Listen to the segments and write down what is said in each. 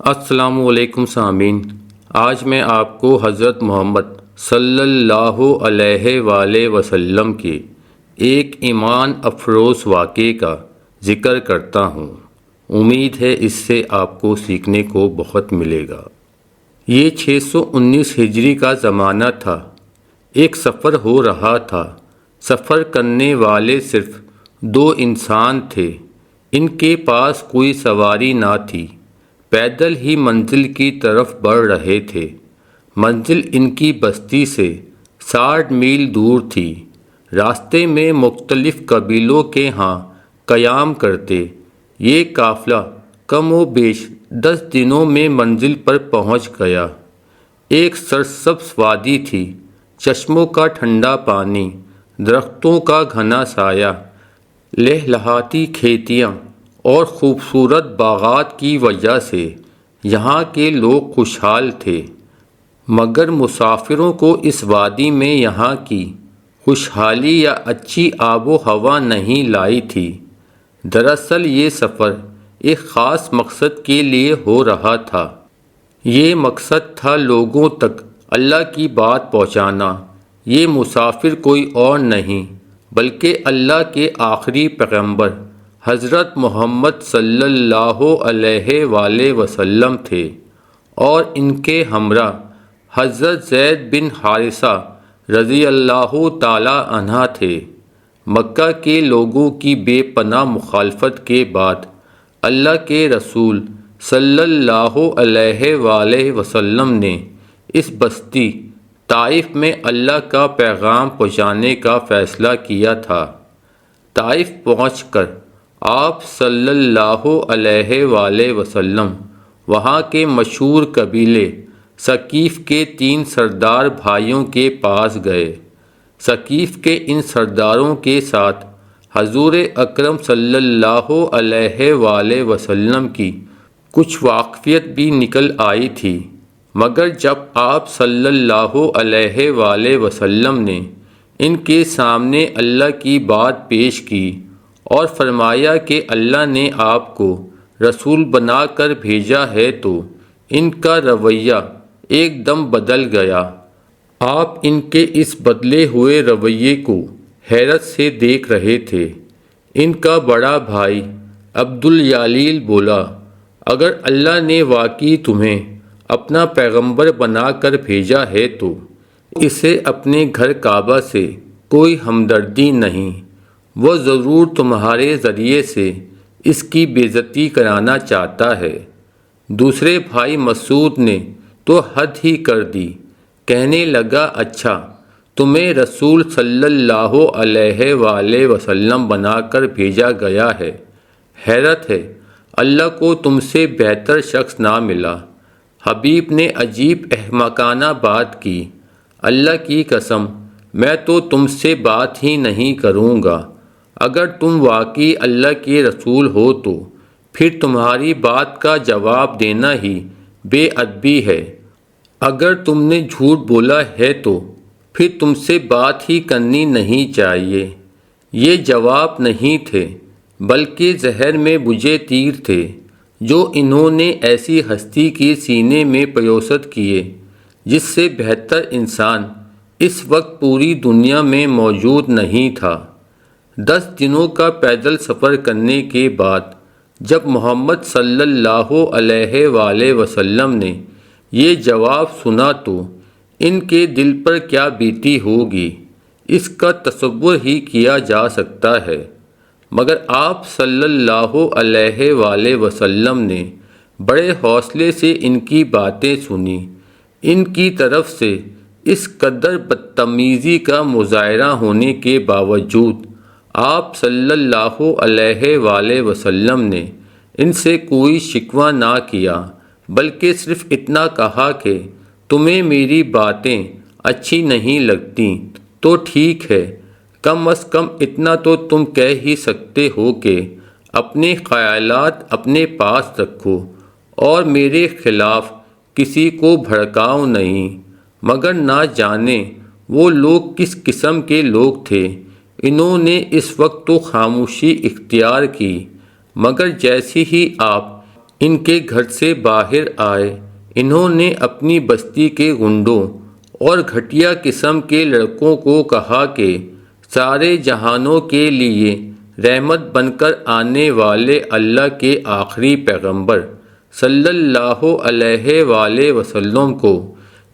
السلام علیکم سامعین، آج میں آپ کو حضرت محمد صلی اللہ علیہ وآلہ وسلم کے ایک ایمان افروز واقعے کا ذکر کرتا ہوں۔ امید ہے اس سے آپ کو سیکھنے کو بہت ملے گا۔ یہ 619 ہجری کا زمانہ تھا۔ ایک سفر ہو رہا تھا۔ سفر کرنے والے صرف 2 انسان تھے۔ ان کے پاس کوئی سواری نہ تھی۔ پیدل ہی منزل کی طرف بڑھ رہے تھے۔ منزل ان کی بستی سے 60 میل دور تھی۔ راستے میں مختلف قبیلوں کے ہاں قیام کرتے یہ قافلہ کم و بیش 10 دنوں میں منزل پر پہنچ گیا۔ ایک سرسبز وادی تھی، چشموں کا ٹھنڈا پانی، درختوں کا گھنا سایہ، لہلہاتی کھیتیاں اور خوبصورت باغات کی وجہ سے یہاں کے لوگ خوشحال تھے۔ مگر مسافروں کو اس وادی میں یہاں کی خوشحالی یا اچھی آب و ہوا نہیں لائی تھی۔ دراصل یہ سفر ایک خاص مقصد کے لیے ہو رہا تھا۔ یہ مقصد تھا لوگوں تک اللہ کی بات پہنچانا۔ یہ مسافر کوئی اور نہیں بلکہ اللہ کے آخری پیغمبر حضرت محمد صلی اللہ علیہ وآلہ وسلم تھے اور ان کے ہمراہ حضرت زید بن حارثہ رضی اللہ تعالی عنہ تھے۔ مکہ کے لوگوں کی بے پناہ مخالفت کے بعد اللہ کے رسول صلی اللہ علیہ وآلہ وسلم نے اس بستی طائف میں اللہ کا پیغام پہنچانے کا فیصلہ کیا تھا۔ طائف پہنچ کر آپ صلی اللہ علیہ وآلہ وسلم وہاں کے مشہور قبیلے ثقیف کے 3 سردار بھائیوں کے پاس گئے۔ ثقیف کے ان سرداروں کے ساتھ حضور اکرم صلی اللہ علیہ وآلہ وسلم کی کچھ واقفیت بھی نکل آئی تھی، مگر جب آپ صلی اللہ علیہ وآلہ وسلم نے ان کے سامنے اللہ کی بات پیش کی اور فرمایا کہ اللہ نے آپ کو رسول بنا کر بھیجا ہے تو ان کا رویہ ایک دم بدل گیا۔ آپ ان کے اس بدلے ہوئے رویے کو حیرت سے دیکھ رہے تھے۔ ان کا بڑا بھائی عبدالیلیل بولا، اگر اللہ نے واقعی تمہیں اپنا پیغمبر بنا کر بھیجا ہے تو اسے اپنے گھر کعبہ سے کوئی ہمدردی نہیں، وہ ضرور تمہارے ذریعے سے اس کی بے عزتی کرانا چاہتا ہے۔ دوسرے بھائی مسعود نے تو حد ہی کر دی، کہنے لگا اچھا تمہیں رسول صلی اللہ علیہ وآلہ وسلم بنا کر بھیجا گیا ہے، حیرت ہے اللہ کو تم سے بہتر شخص نہ ملا۔ حبیب نے عجیب احمقانہ بات کی، اللہ کی قسم میں تو تم سے بات ہی نہیں کروں گا۔ اگر تم واقعی اللہ کے رسول ہو تو پھر تمہاری بات کا جواب دینا ہی بے ادبی ہے۔ اگر تم نے جھوٹ بولا ہے تو پھر تم سے بات ہی کرنی نہیں چاہیے۔ یہ جواب نہیں تھے بلکہ زہر میں بجھے تیر تھے جو انہوں نے ایسی ہستی کے سینے میں پیوست کیے جس سے بہتر انسان اس وقت پوری دنیا میں موجود نہیں تھا۔ 10 دنوں کا پیدل سفر کرنے کے بعد جب محمد صلی اللہ علیہ وآلہ وسلم نے یہ جواب سنا تو ان کے دل پر کیا بیتی ہوگی اس کا تصور ہی کیا جا سکتا ہے۔ مگر آپ صلی اللہ علیہ وآلہ وسلم نے بڑے حوصلے سے ان کی باتیں سنی۔ ان کی طرف سے اس قدر بدتمیزی کا مظاہرہ ہونے کے باوجود آپ صلی اللہ علیہ وآلہ وسلم نے ان سے کوئی شکوہ نہ کیا، بلکہ صرف اتنا کہا کہ تمہیں میری باتیں اچھی نہیں لگتی تو ٹھیک ہے، کم از کم اتنا تو تم کہہ ہی سکتے ہو کہ اپنے خیالات اپنے پاس رکھو اور میرے خلاف کسی کو بھڑکاؤ نہیں۔ مگر نہ جانے وہ لوگ کس قسم کے لوگ تھے، انہوں نے اس وقت تو خاموشی اختیار کی، مگر جیسے ہی آپ ان کے گھر سے باہر آئے۔ انہوں نے اپنی بستی کے گنڈوں اور گھٹیا قسم کے لڑکوں کو کہا کہ سارے جہانوں کے لیے رحمت بن کر آنے والے اللہ کے آخری پیغمبر صلی اللہ علیہ وآلہ وسلم کو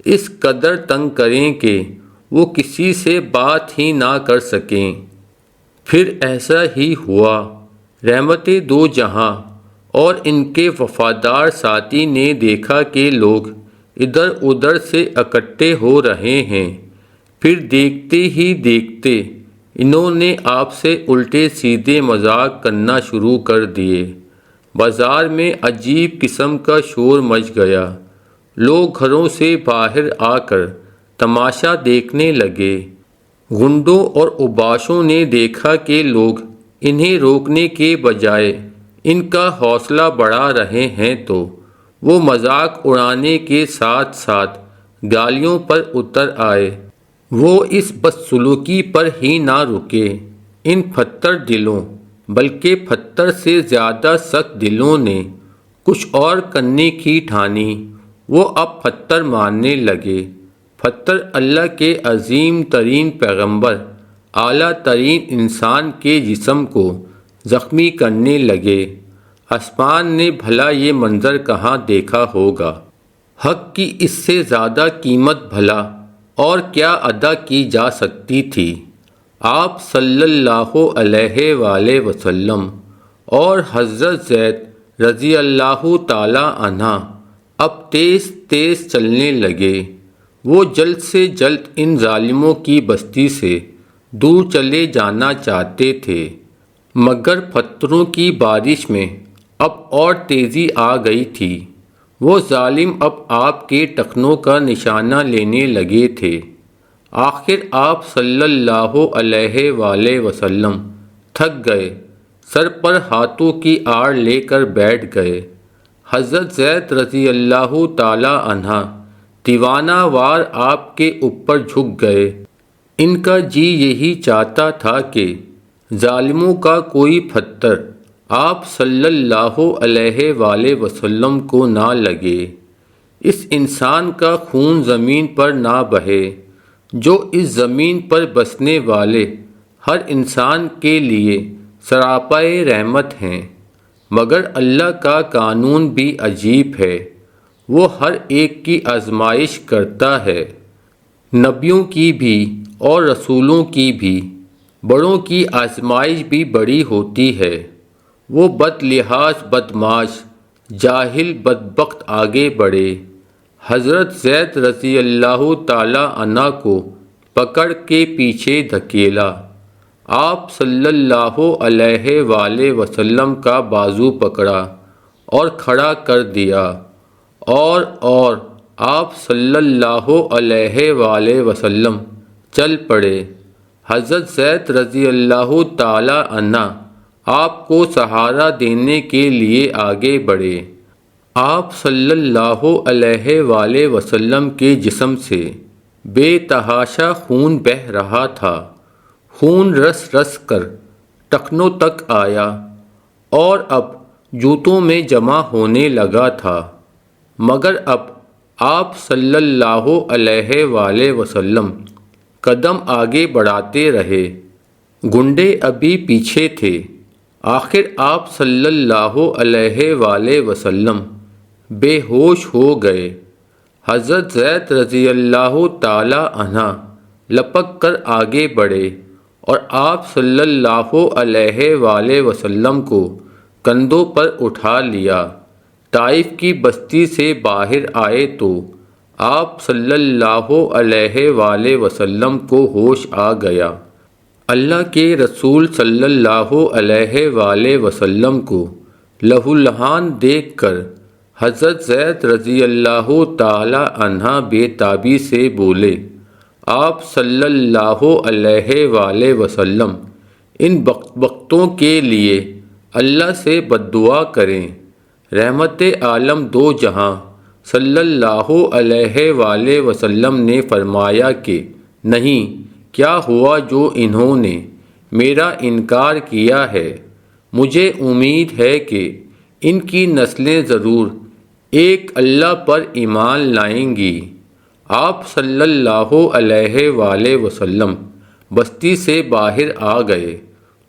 اس قدر تنگ کریں کہ وہ کسی سے بات ہی نہ کر سکیں۔ پھر ایسا ہی ہوا۔ رحمت دو جہاں اور ان کے وفادار ساتھی نے دیکھا کہ لوگ ادھر ادھر سے اکٹھے ہو رہے ہیں۔ پھر دیکھتے ہی دیکھتے انہوں نے آپ سے الٹے سیدھے مذاق کرنا شروع کر دیے۔ بازار میں عجیب قسم کا شور مچ گیا۔ لوگ گھروں سے باہر آ کر تماشا دیکھنے لگے۔ گنڈوں اور اوباشوں نے دیکھا کہ لوگ انہیں روکنے کے بجائے ان کا حوصلہ بڑھا رہے ہیں تو وہ مذاق اڑانے کے ساتھ ساتھ گالیوں پر اتر آئے۔ وہ اس بدسلوکی پر ہی نہ رکے۔ ان پتھر دلوں بلکہ پتھر سے زیادہ سخت دلوں نے کچھ اور کرنے کی ٹھانی۔ وہ اب پتھر مارنے لگے۔ پتھر اللہ کے عظیم ترین پیغمبر اعلیٰ ترین انسان کے جسم کو زخمی کرنے لگے۔ آسمان نے بھلا یہ منظر کہاں دیکھا ہوگا۔ حق کی اس سے زیادہ قیمت بھلا اور کیا ادا کی جا سکتی تھی۔ آپ صلی اللہ علیہ وآلہ وسلم اور حضرت زید رضی اللہ تعالی عنہ اب تیز تیز چلنے لگے۔ وہ جلد سے جلد ان ظالموں کی بستی سے دور چلے جانا چاہتے تھے، مگر پتھروں کی بارش میں اب اور تیزی آ گئی تھی۔ وہ ظالم اب آپ کے ٹخنوں کا نشانہ لینے لگے تھے۔ آخر آپ صلی اللہ علیہ وآلہ وسلم تھک گئے، سر پر ہاتھوں کی آڑ لے کر بیٹھ گئے۔ حضرت زید رضی اللہ تعالی عنہ دیوانہ وار آپ کے اوپر جھک گئے۔ ان کا جی یہی چاہتا تھا کہ ظالموں کا کوئی پتھر آپ صلی اللہ علیہ وآلہ وسلم کو نہ لگے، اس انسان کا خون زمین پر نہ بہے جو اس زمین پر بسنے والے ہر انسان کے لیے سراپائے رحمت ہیں۔ مگر اللہ کا قانون بھی عجیب ہے، وہ ہر ایک کی آزمائش کرتا ہے، نبیوں کی بھی اور رسولوں کی بھی۔ بڑوں کی آزمائش بھی بڑی ہوتی ہے۔ وہ بد لحاظ بدمعاش جاہل بدبخت آگے بڑھے۔ حضرت زید رضی اللہ تعالی عنہ کو پکڑ کے پیچھے دھکیلا۔ آپ صلی اللہ علیہ وآلہ وسلم کا بازو پکڑا اور کھڑا کر دیا، اور آپ صلی اللہ علیہ وآلہ وسلم چل پڑے۔ حضرت زید رضی اللہ تعالی عنہ آپ کو سہارا دینے کے لیے آگے بڑھے۔ آپ صلی اللہ علیہ وآلہ وسلم کے جسم سے بے تحاشا خون بہہ رہا تھا۔ خون رس رس کر ٹخنوں تک آیا اور اب جوتوں میں جمع ہونے لگا تھا، مگر اب آپ صلی اللہ علیہ وآلہ وسلم قدم آگے بڑھاتے رہے۔ گنڈے ابھی پیچھے تھے۔ آخر آپ صلی اللہ علیہ وآلہ وسلم بے ہوش ہو گئے۔ حضرت زید رضی اللہ تعالی عنہ لپک کر آگے بڑھے اور آپ صلی اللہ علیہ وآلہ وسلم کو کندھوں پر اٹھا لیا۔ طائف کی بستی سے باہر آئے تو آپ صلی اللہ علیہ وآلہ وسلم کو ہوش آ گیا۔ اللہ کے رسول صلی اللہ علیہ وآلہ وسلم کو لہو لہان دیکھ کر حضرت زید رضی اللہ تعالی عنہ بے تابی سے بولے، آپ صلی اللہ علیہ وآلہ وسلم ان بدبختوں کے لیے اللہ سے بد دعا کریں۔ رحمت عالم دو جہاں صلی اللہ علیہ وآلہ وسلم نے فرمایا کہ نہیں، کیا ہوا جو انہوں نے میرا انکار کیا ہے؟ مجھے امید ہے کہ ان کی نسلیں ضرور ایک اللہ پر ایمان لائیں گی۔ آپ صلی اللہ علیہ وآلہ وسلم بستی سے باہر آ گئے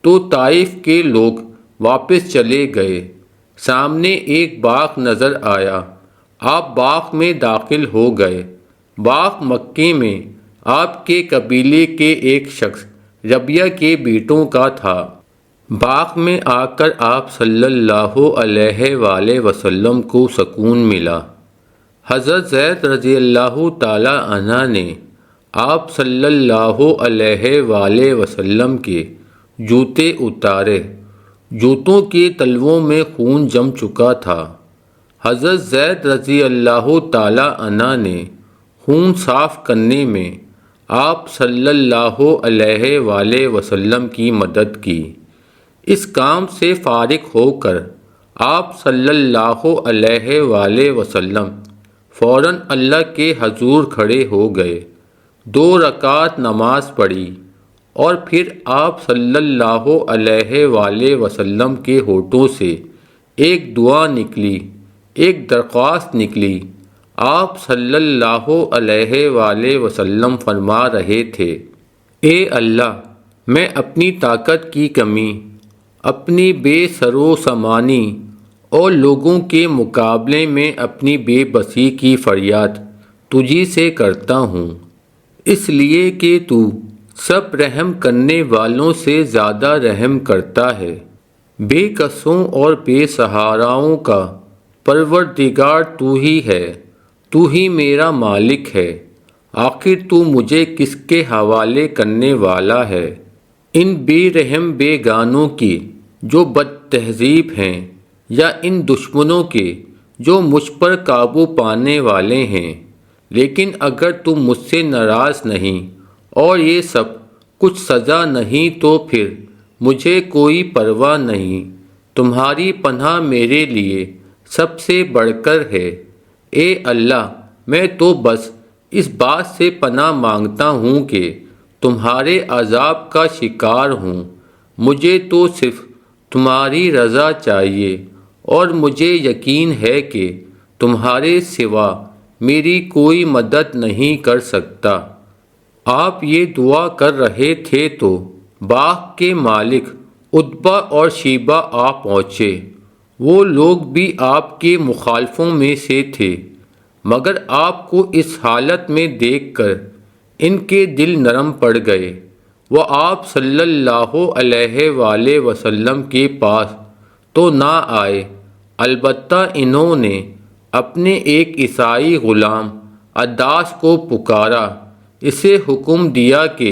تو طائف کے لوگ واپس چلے گئے۔ سامنے ایک باغ نظر آیا، آپ باغ میں داخل ہو گئے۔ باغ مکے میں آپ کے قبیلے کے ایک شخص ربیہ کے بیٹوں کا تھا۔ باغ میں آ کر آپ صلی اللہ علیہ وآلہ وسلم کو سکون ملا۔ حضرت زید رضی اللہ تعالی عنہ نے آپ صلی اللہ علیہ وآلہ وسلم کے جوتے اتارے۔ جوتوں کے تلووں میں خون جم چکا تھا۔ حضرت زید رضی اللہ تعالی عنہ نے خون صاف کرنے میں آپ صلی اللہ علیہ وآلہ وسلم کی مدد کی۔ اس کام سے فارغ ہو کر آپ صلی اللہ علیہ وآلہ وسلم فوراً اللہ کے حضور کھڑے ہو گئے، 2 رکعت نماز پڑھی، اور پھر آپ صلی اللہ علیہ وآلہ وسلم کے ہونٹوں سے ایک دعا نکلی، ایک درخواست نکلی۔ آپ صلی اللہ علیہ وآلہ وسلم فرما رہے تھے، اے اللہ، میں اپنی طاقت کی کمی، اپنی بے سر و سامانی اور لوگوں کے مقابلے میں اپنی بے بسی کی فریاد تجھی سے کرتا ہوں، اس لیے کہ تو سب رحم کرنے والوں سے زیادہ رحم کرتا ہے۔ بے کسوں اور بے سہاراؤں کا پروردگار تو ہی ہے، تو ہی میرا مالک ہے، آخر تو مجھے کس کے حوالے کرنے والا ہے؟ ان بے رحم بے گانوں کی جو بد تہذیب ہیں، یا ان دشمنوں کے جو مجھ پر قابو پانے والے ہیں، لیکن اگر تم مجھ سے ناراض نہیں اور یہ سب کچھ سزا نہیں تو پھر مجھے کوئی پرواہ نہیں، تمہاری پناہ میرے لیے سب سے بڑھ کر ہے۔ اے اللہ، میں تو بس اس بات سے پناہ مانگتا ہوں کہ تمہارے عذاب کا شکار ہوں، مجھے تو صرف تمہاری رضا چاہیے، اور مجھے یقین ہے کہ تمہارے سوا میری کوئی مدد نہیں کر سکتا۔ آپ یہ دعا کر رہے تھے تو باغ کے مالک عتبہ اور شیبہ آ پہنچے۔ وہ لوگ بھی آپ کے مخالفوں میں سے تھے، مگر آپ کو اس حالت میں دیکھ کر ان کے دل نرم پڑ گئے۔ وہ آپ صلی اللہ علیہ وآلہ وسلم کے پاس تو نہ آئے، البتہ انہوں نے اپنے ایک عیسائی غلام عداس کو پکارا، اسے حکم دیا کہ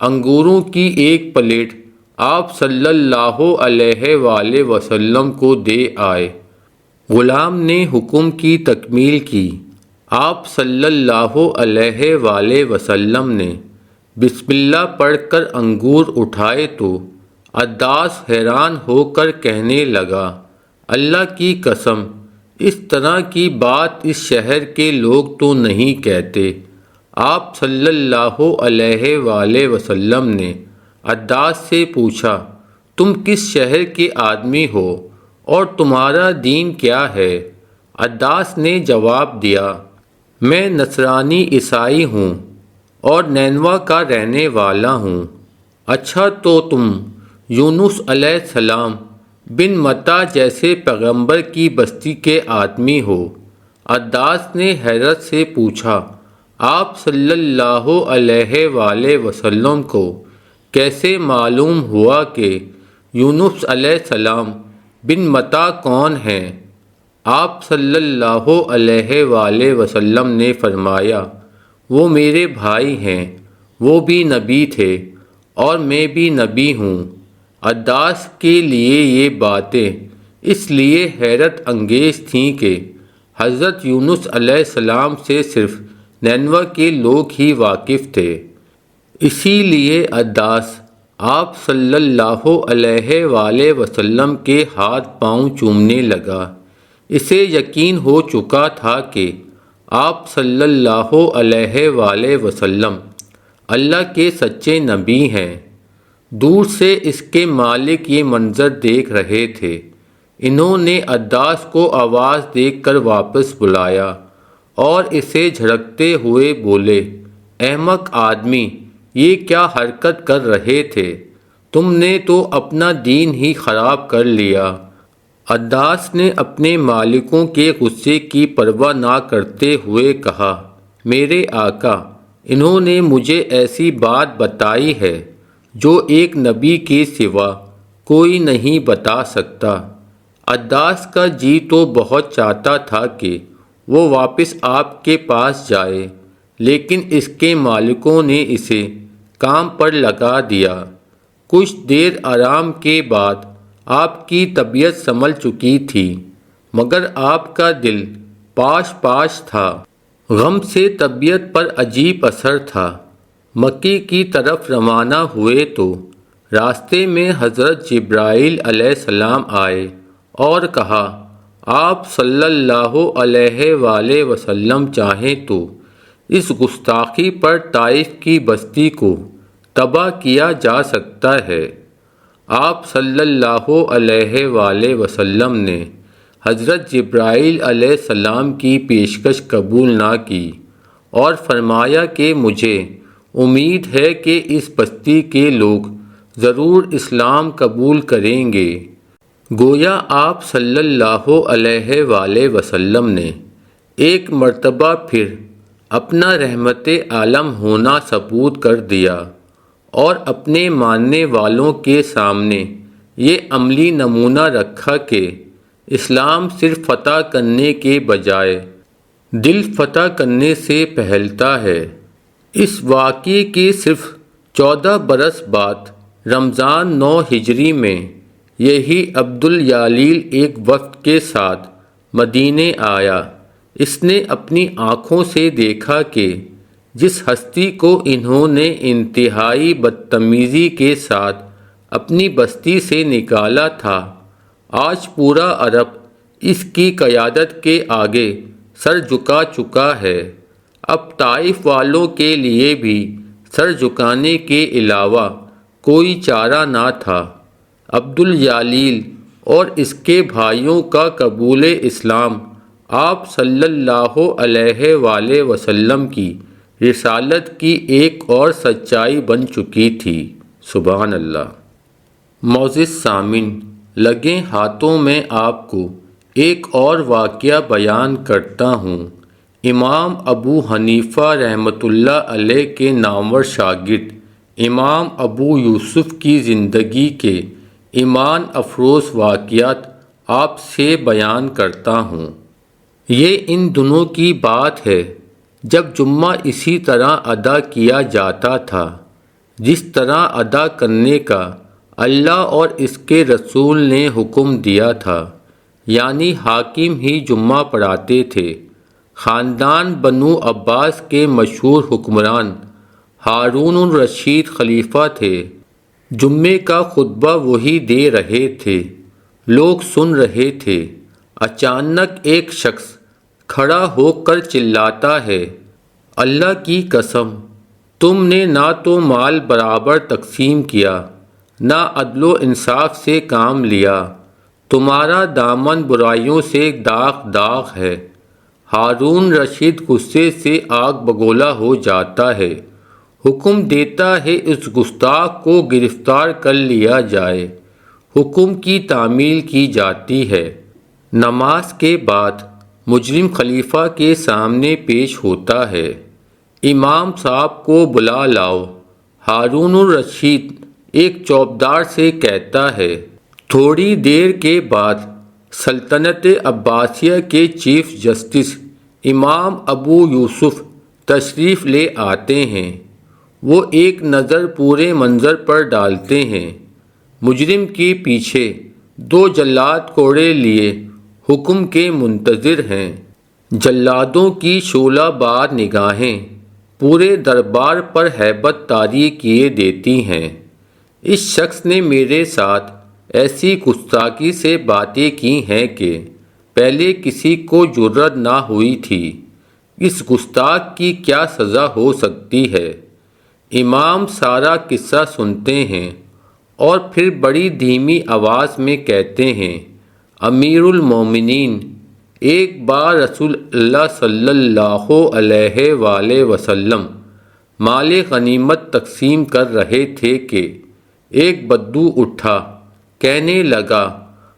انگوروں کی ایک پلیٹ آپ صلی اللہ علیہ وآلہ وسلم کو دے آئے۔ غلام نے حکم کی تکمیل کی۔ آپ صلی اللہ علیہ وآلہ وسلم نے بسم اللہ پڑھ کر انگور اٹھائے تو عداس حیران ہو کر کہنے لگا، اللہ کی قسم، اس طرح کی بات اس شہر کے لوگ تو نہیں کہتے۔ آپ صلی اللہ علیہ وآلہ وسلم نے عداس سے پوچھا، تم کس شہر کے آدمی ہو اور تمہارا دین کیا ہے؟ عداس نے جواب دیا، میں نصرانی عیسائی ہوں اور نینوا کا رہنے والا ہوں۔ اچھا، تو تم یونس علیہ السلام بن متا جیسے پیغمبر کی بستی کے آدمی ہو۔ عداس نے حیرت سے پوچھا، آپ صلی اللہ علیہ وآلہ وسلم کو کیسے معلوم ہوا کہ یونس علیہ السلام بن متا کون ہیں؟ آپ صلی اللہ علیہ وآلہ وسلم نے فرمایا، وہ میرے بھائی ہیں، وہ بھی نبی تھے اور میں بھی نبی ہوں۔ عداس کے لیے یہ باتیں اس لیے حیرت انگیز تھیں کہ حضرت یونس علیہ السلام سے صرف نینوا کے لوگ ہی واقف تھے۔ اسی لیے عداس آپ صلی اللہ علیہ وآلہ وسلم کے ہاتھ پاؤں چومنے لگا۔ اسے یقین ہو چکا تھا کہ آپ صلی اللہ علیہ وآلہ وسلم اللہ کے سچے نبی ہیں۔ دور سے اس کے مالک یہ منظر دیکھ رہے تھے۔ انہوں نے عداس کو آواز دے کر واپس بلایا اور اسے جھڑکتے ہوئے بولے، احمق آدمی، یہ کیا حرکت کر رہے تھے؟ تم نے تو اپنا دین ہی خراب کر لیا۔ عداس نے اپنے مالکوں کے غصے کی پرواہ نہ کرتے ہوئے کہا، میرے آقا، انہوں نے مجھے ایسی بات بتائی ہے جو ایک نبی کے سوا کوئی نہیں بتا سکتا۔ عداس کا جی تو بہت چاہتا تھا کہ وہ واپس آپ کے پاس جائے، لیکن اس کے مالکوں نے اسے کام پر لگا دیا۔ کچھ دیر آرام کے بعد آپ کی طبیعت سنبھل چکی تھی، مگر آپ کا دل پاش پاش تھا۔ غم سے طبیعت پر عجیب اثر تھا۔ مکے کی طرف روانہ ہوئے تو راستے میں حضرت جبرائیل علیہ السلام آئے اور کہا، آپ صلی اللہ علیہ وآلہ وسلم چاہیں تو اس گستاخی پر طائف کی بستی کو تباہ کیا جا سکتا ہے۔ آپ صلی اللہ علیہ وآلہ وسلم نے حضرت جبرائیل علیہ السلام کی پیشکش قبول نہ کی اور فرمایا کہ مجھے امید ہے کہ اس بستی کے لوگ ضرور اسلام قبول کریں گے۔ گویا آپ صلی اللہ علیہ وآلہ وسلم نے ایک مرتبہ پھر اپنا رحمت عالم ہونا ثبوت کر دیا اور اپنے ماننے والوں کے سامنے یہ عملی نمونہ رکھا کہ اسلام صرف فتح کرنے کے بجائے دل فتح کرنے سے پہلتا ہے۔ اس واقعے کے صرف 14 برس بعد رمضان 9 ہجری میں یہی عبدالیلیل ایک وفد کے ساتھ مدینے آیا۔ اس نے اپنی آنکھوں سے دیکھا کہ جس ہستی کو انہوں نے انتہائی بدتمیزی کے ساتھ اپنی بستی سے نکالا تھا، آج پورا عرب اس کی قیادت کے آگے سر جھکا چکا ہے۔ اب طائف والوں کے لیے بھی سر جھکانے کے علاوہ کوئی چارہ نہ تھا۔ عبدالیلیل اور اس کے بھائیوں کا قبول اسلام آپ صلی اللہ علیہ وآلہ وسلم کی رسالت کی ایک اور سچائی بن چکی تھی۔ سبحان اللہ۔ معزز سامعین، لگے ہاتھوں میں آپ کو ایک اور واقعہ بیان کرتا ہوں۔ امام ابو حنیفہ رحمۃ اللہ علیہ کے نامور شاگرد امام ابو یوسف کی زندگی کے ایمان افروز واقعات آپ سے بیان کرتا ہوں۔ یہ ان دنوں کی بات ہے جب جمعہ اسی طرح ادا کیا جاتا تھا جس طرح ادا کرنے کا اللہ اور اس کے رسول نے حکم دیا تھا، یعنی حاکم ہی جمعہ پڑھاتے تھے۔ خاندان بنو عباس کے مشہور حکمران ہارون الرشید خلیفہ تھے۔ جمعے کا خطبہ وہی دے رہے تھے، لوگ سن رہے تھے۔ اچانک ایک شخص کھڑا ہو کر چلاتا ہے، اللہ کی قسم، تم نے نہ تو مال برابر تقسیم کیا، نہ عدل و انصاف سے کام لیا، تمہارا دامن برائیوں سے داغ داغ ہے۔ ہارون رشید غصے سے آگ بگولا ہو جاتا ہے، حکم دیتا ہے اس گستاخ کو گرفتار کر لیا جائے۔ حکم کی تعمیل کی جاتی ہے۔ نماز کے بعد مجرم خلیفہ کے سامنے پیش ہوتا ہے، امام صاحب کو بلا لاؤ۔ ہارون الرشید ایک چوبدار سے کہتا ہے۔ تھوڑی دیر کے بعد سلطنت عباسیہ کے چیف جسٹس امام ابو یوسف تشریف لے آتے ہیں۔ وہ ایک نظر پورے منظر پر ڈالتے ہیں۔ مجرم کے پیچھے 2 جلاد کوڑے لیے حکم کے منتظر ہیں۔ جلادوں کی شعلہ بار نگاہیں پورے دربار پر ہیبت طاری کیے دیتی ہیں۔ اس شخص نے میرے ساتھ ایسی گستاخی سے باتیں کی ہیں کہ پہلے کسی کو جرأت نہ ہوئی تھی۔ اس گستاخ کی کیا سزا ہو سکتی ہے؟ امام سارا قصہ سنتے ہیں اور پھر بڑی دھیمی آواز میں کہتے ہیں، امیر المومنین ایک بار رسول اللہ صلی اللہ علیہ وآلہ وسلم مال غنیمت تقسیم کر رہے تھے کہ ایک بدو اٹھا، کہنے لگا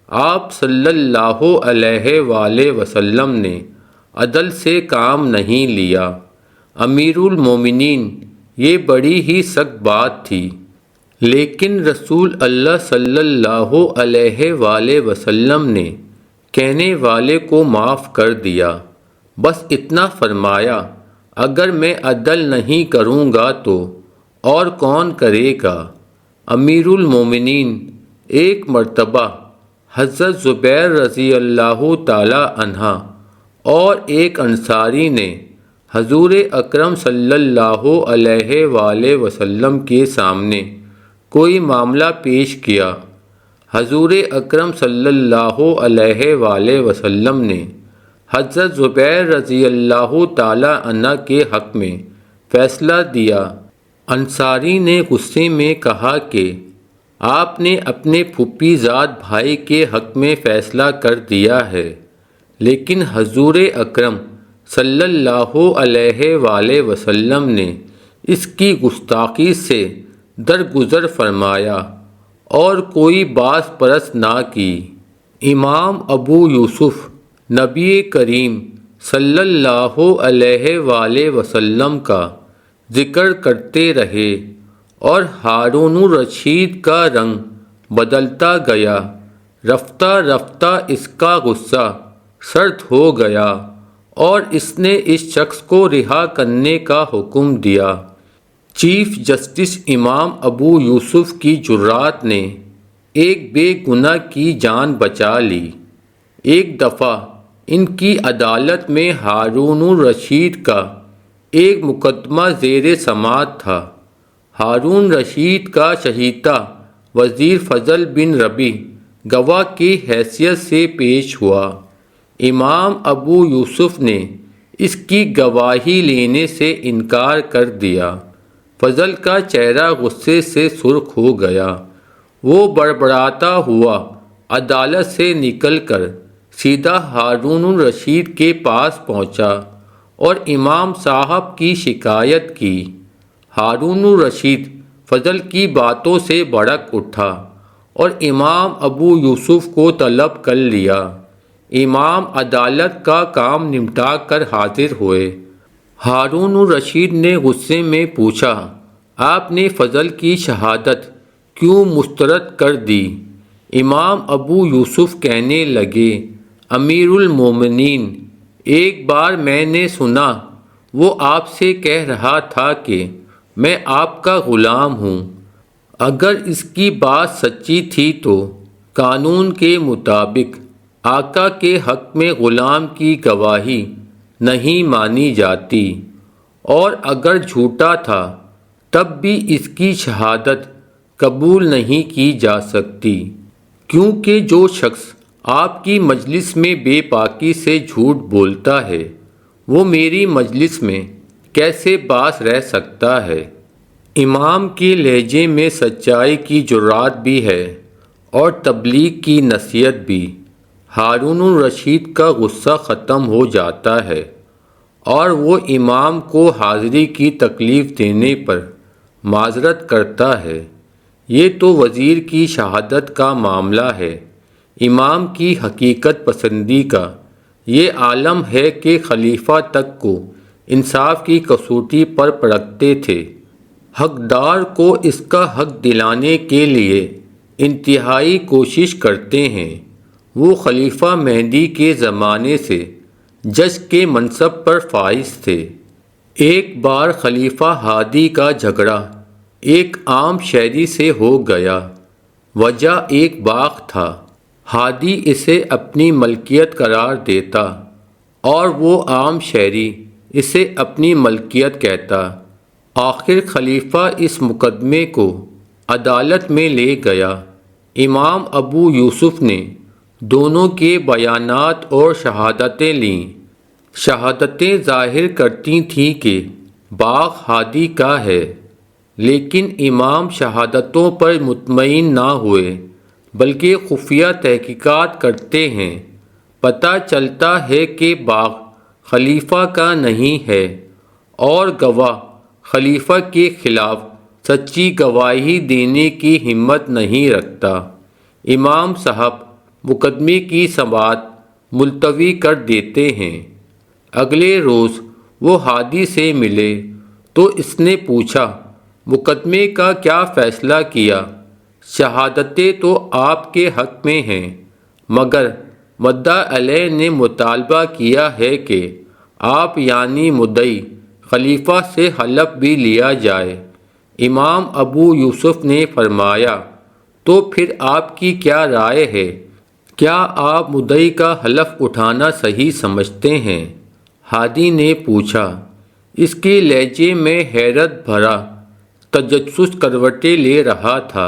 آپ صلی اللہ علیہ وآلہ وسلم نے عدل سے کام نہیں لیا۔ امیر المومنین یہ بڑی ہی سخت بات تھی، لیکن رسول اللہ صلی اللہ علیہ وآلہ وسلم نے کہنے والے کو معاف کر دیا، بس اتنا فرمایا اگر میں عدل نہیں کروں گا تو اور کون کرے گا۔ امیر المومنین ایک مرتبہ حضرت زبیر رضی اللہ تعالی عنہ اور ایک انصاری نے حضور اکرم صلی اللہ علیہ وآلہ وسلم کے سامنے کوئی معاملہ پیش کیا۔ حضور اکرم صلی اللہ علیہ وآلہ وسلم نے حضرت زبیر رضی اللہ تعالی عنہ کے حق میں فیصلہ دیا۔ انصاری نے غصے میں کہا کہ آپ نے اپنے پھوپھی زاد بھائی کے حق میں فیصلہ کر دیا ہے، لیکن حضور اکرم صلی اللہ علیہ وآلہ وسلم نے اس کی گستاخی سے درگزر فرمایا اور کوئی باز پرست نہ کی۔ امام ابو یوسف نبی کریم صلی اللہ علیہ وآلہ وسلم کا ذکر کرتے رہے اور ہارون الرشید کا رنگ بدلتا گیا۔ رفتہ رفتہ اس کا غصہ سرد ہو گیا اور اس نے اس شخص کو رہا کرنے کا حکم دیا۔ چیف جسٹس امام ابو یوسف کی جرات نے ایک بے گناہ کی جان بچا لی۔ ایک دفعہ ان کی عدالت میں ہارون الرشید کا ایک مقدمہ زیر سماعت تھا۔ ہارون رشید کا شہیدہ وزیر فضل بن ربیع گواہ کی حیثیت سے پیش ہوا۔ امام ابو یوسف نے اس کی گواہی لینے سے انکار کر دیا۔ فضل کا چہرہ غصے سے سرخ ہو گیا۔ وہ بڑبڑاتا ہوا عدالت سے نکل کر سیدھا ہارون الرشید کے پاس پہنچا اور امام صاحب کی شکایت کی۔ ہارون الرشید فضل کی باتوں سے بھڑک اٹھا اور امام ابو یوسف کو طلب کر لیا۔ امام عدالت کا کام نمٹا کر حاضر ہوئے۔ ہارون الرشید نے غصے میں پوچھا، آپ نے فضل کی شہادت کیوں مسترد کر دی؟ امام ابو یوسف کہنے لگے، امیر المومنین ایک بار میں نے سنا وہ آپ سے کہہ رہا تھا کہ میں آپ کا غلام ہوں۔ اگر اس کی بات سچی تھی تو قانون کے مطابق آقا کے حق میں غلام کی گواہی نہیں مانی جاتی، اور اگر جھوٹا تھا تب بھی اس کی شہادت قبول نہیں کی جا سکتی، کیونکہ جو شخص آپ کی مجلس میں بے باکی سے جھوٹ بولتا ہے وہ میری مجلس میں کیسے باز رہ سکتا ہے؟ امام کے لہجے میں سچائی کی جرات بھی ہے اور تبلیغ کی نصیحت بھی۔ ہارون الرشید کا غصہ ختم ہو جاتا ہے اور وہ امام کو حاضری کی تکلیف دینے پر معذرت کرتا ہے۔ یہ تو وزیر کی شہادت کا معاملہ ہے۔ امام کی حقیقت پسندی کا یہ عالم ہے کہ خلیفہ تک کو انصاف کی کسوٹی پر پرکھتے تھے، حقدار کو اس کا حق دلانے کے لیے انتہائی کوشش کرتے ہیں۔ وہ خلیفہ مہدی کے زمانے سے جج کے منصب پر فائز تھے۔ ایک بار خلیفہ ہادی کا جھگڑا ایک عام شہری سے ہو گیا۔ وجہ ایک باغ تھا۔ ہادی اسے اپنی ملکیت قرار دیتا اور وہ عام شہری اسے اپنی ملکیت کہتا۔ آخر خلیفہ اس مقدمے کو عدالت میں لے گیا۔ امام ابو یوسف نے دونوں کے بیانات اور شہادتیں لیں۔ شہادتیں ظاہر کرتی تھیں کہ باغ ہادی کا ہے، لیکن امام شہادتوں پر مطمئن نہ ہوئے۔ بلکہ خفیہ تحقیقات کرتے ہیں۔ پتہ چلتا ہے کہ باغ خلیفہ کا نہیں ہے اور گواہ خلیفہ کے خلاف سچی گواہی دینے کی ہمت نہیں رکھتا۔ امام صاحب مقدمے کی سماعت ملتوی کر دیتے ہیں۔ اگلے روز وہ ہادی سے ملے تو اس نے پوچھا، مقدمے کا کیا فیصلہ کیا؟ شہادتیں تو آپ کے حق میں ہیں، مگر مدعا علیہ نے مطالبہ کیا ہے کہ آپ یعنی مدعی خلیفہ سے حلف بھی لیا جائے۔ امام ابو یوسف نے فرمایا، تو پھر آپ کی کیا رائے ہے؟ کیا آپ مدعی کا حلف اٹھانا صحیح سمجھتے ہیں؟ ہادی نے پوچھا۔ اس کے لہجے میں حیرت بھرا تجسس کروٹیں لے رہا تھا۔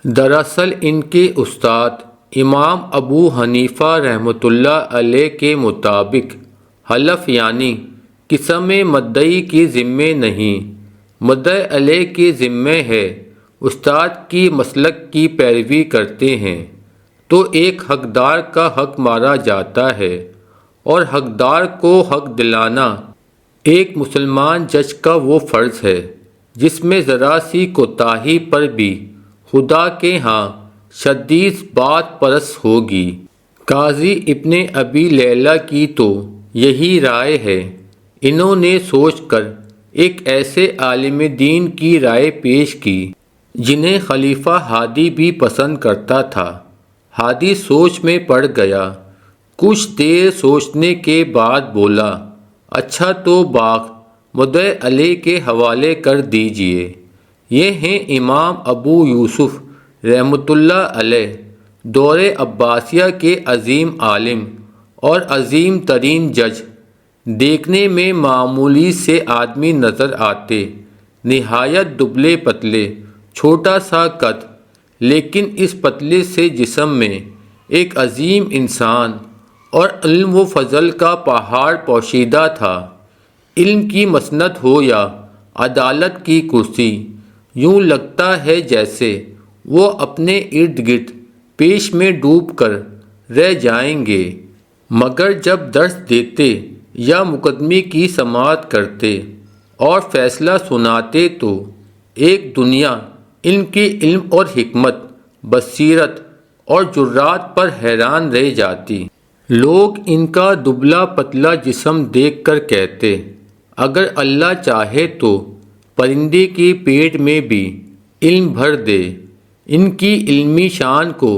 دراصل ان کے استاد امام ابو حنیفہ رحمۃ اللہ علیہ کے مطابق حلف یعنی قسم مدعی کے ذمے نہیں، مدعی علیہ کے ذمے ہے۔ استاد کی مسلک کی پیروی کرتے ہیں تو ایک حقدار کا حق مارا جاتا ہے، اور حقدار کو حق دلانا ایک مسلمان جج کا وہ فرض ہے جس میں ذرا سی کوتاہی پر بھی خدا کے ہاں شدید بات پرس ہوگی۔ قاضی ابن ابی لیلہ کی تو یہی رائے ہے۔ انہوں نے سوچ کر ایک ایسے عالم دین کی رائے پیش کی جنہیں خلیفہ ہادی بھی پسند کرتا تھا۔ ہادی سوچ میں پڑ گیا، کچھ دیر سوچنے کے بعد بولا، اچھا تو باغ مدعی علیہ کے حوالے کر دیجئے۔ یہ ہیں امام ابو یوسف رحمۃ اللہ علیہ، دور عباسیہ کے عظیم عالم اور عظیم ترین جج۔ دیکھنے میں معمولی سے آدمی نظر آتے، نہایت دبلے پتلے، چھوٹا سا قد، لیکن اس پتلے سے جسم میں ایک عظیم انسان اور علم و فضل کا پہاڑ پوشیدہ تھا۔ علم کی مسند ہو یا عدالت کی کرسی، یوں لگتا ہے جیسے وہ اپنے ارد گرد پیش میں ڈوب کر رہ جائیں گے، مگر جب درس دیتے یا مقدمے کی سماعت کرتے اور فیصلہ سناتے تو ایک دنیا ان کے علم اور حکمت، بصیرت اور جرات پر حیران رہ جاتی۔ لوگ ان کا دبلا پتلا جسم دیکھ کر کہتے، اگر اللہ چاہے تو پرندے کے پیٹ میں بھی علم بھر دے۔ ان کی علمی شان کو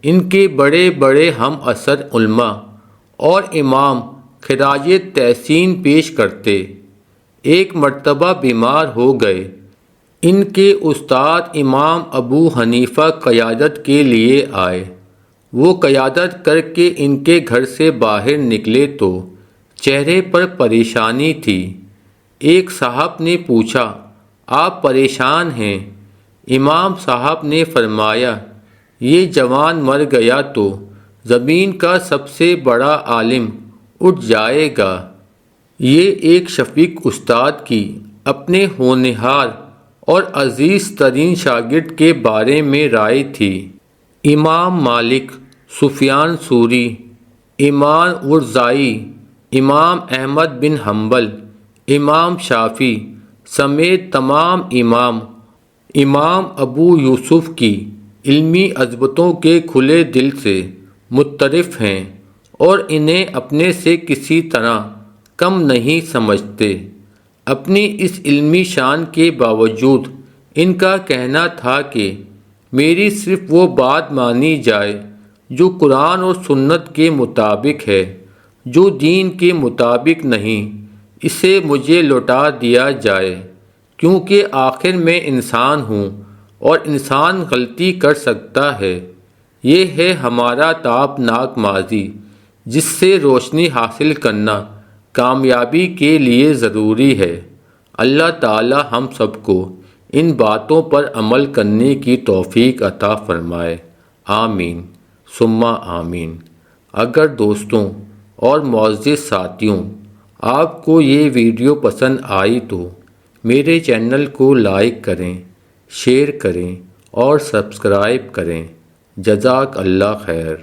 ان کے بڑے بڑے ہم عصر علماء اور امام خراج تحسین پیش کرتے۔ ایک مرتبہ بیمار ہو گئے۔ ان کے استاد امام ابو حنیفہ قیادت کے لیے آئے۔ وہ قیادت کر کے ان کے گھر سے باہر نکلے تو چہرے پر پریشانی تھی۔ ایک صاحب نے پوچھا، آپ پریشان ہیں؟ امام صاحب نے فرمایا، یہ جوان مر گیا تو زمین کا سب سے بڑا عالم اٹھ جائے گا۔ یہ ایک شفیق استاد کی اپنے ہونہار اور عزیز ترین شاگرد کے بارے میں رائے تھی۔ امام مالک، سفیان ثوری، امام اوزاعی، امام احمد بن حنبل، امام شافعی سمیت تمام امام ابو یوسف کی علمی عظمتوں کے کھلے دل سے متعارف ہیں اور انہیں اپنے سے کسی طرح کم نہیں سمجھتے۔ اپنی اس علمی شان کے باوجود ان کا کہنا تھا کہ میری صرف وہ بات مانی جائے جو قرآن اور سنت کے مطابق ہے، جو دین کے مطابق نہیں اسے مجھے لوٹا دیا جائے، کیونکہ آخر میں انسان ہوں اور انسان غلطی کر سکتا ہے۔ یہ ہے ہمارا تابناک ماضی جس سے روشنی حاصل کرنا کامیابی کے لیے ضروری ہے۔ اللہ تعالی ہم سب کو ان باتوں پر عمل کرنے کی توفیق عطا فرمائے، آمین ثم آمین۔ اگر دوستوں اور معزز ساتھیوں آپ کو یہ ویڈیو پسند آئی تو میرے چینل کو لائک کریں، شیئر کریں اور سبسکرائب کریں۔ جزاک اللہ خیر۔